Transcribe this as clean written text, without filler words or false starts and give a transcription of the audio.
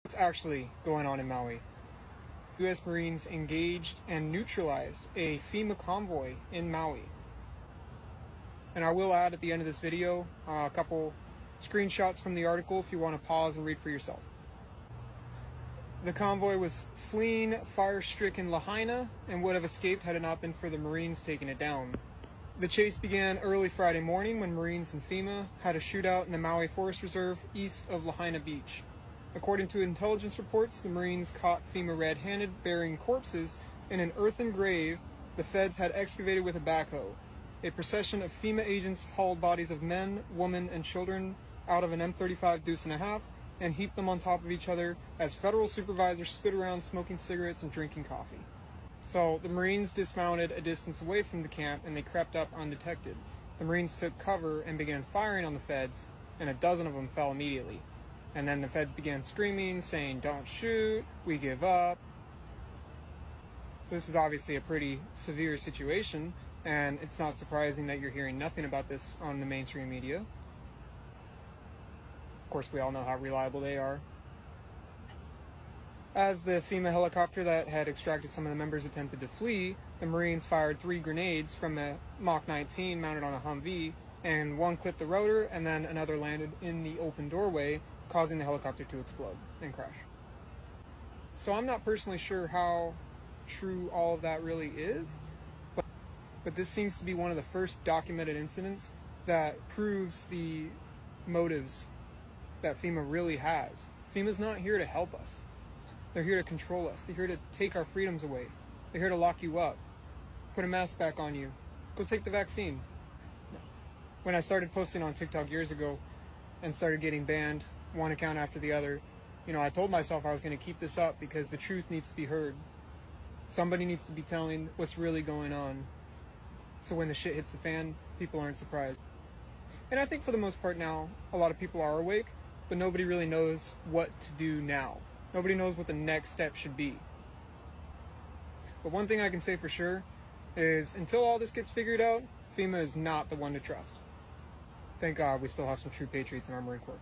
What's actually going on in Maui? U.S. Marines engaged and neutralized a FEMA convoy in Maui. And I will add at the end of this video a couple screenshots from the article if you want to pause and read for yourself. The convoy was fleeing fire-stricken Lahaina and would have escaped had it not been for the Marines taking it down. The chase began early Friday morning when Marines and FEMA had a shootout in the Maui Forest Reserve east of Lahaina Beach. According to intelligence reports, the Marines caught FEMA red-handed burying corpses in an earthen grave the feds had excavated with a backhoe. A procession of FEMA agents hauled bodies of men, women, and children out of an M35 Deuce and a half and heaped them on top of each other as federal supervisors stood around smoking cigarettes and drinking coffee. So the Marines dismounted a distance away from the camp and they crept up undetected. The Marines took cover and began firing on the feds, and a dozen of them fell immediately. And then the feds began screaming, saying, "Don't shoot, we give up." So this is obviously a pretty severe situation, and it's not surprising that you're hearing nothing about this on the mainstream media. Of course, we all know how reliable they are. As the FEMA helicopter that had extracted some of the members attempted to flee, the Marines fired 3 grenades from a Mach 19 mounted on a Humvee, and one clipped the rotor, and then another landed in the open doorway, causing the helicopter to explode and crash. So I'm not personally sure how true all of that really is, but this seems to be one of the first documented incidents that proves the motives that FEMA really has. FEMA's not here to help us. They're here to control us. They're here to take our freedoms away. They're here to lock you up, put a mask back on you, go take the vaccine. When I started posting on TikTok years ago and started getting banned, one account after the other, I told myself I was going to keep this up because the truth needs to be heard. Somebody needs to be telling what's really going on. So when the shit hits the fan, people aren't surprised. And I think for the most part now, a lot of people are awake, but nobody really knows what to do now. Nobody knows what the next step should be. But one thing I can say for sure is until all this gets figured out, FEMA is not the one to trust. Thank God we still have some true patriots in our Marine Corps.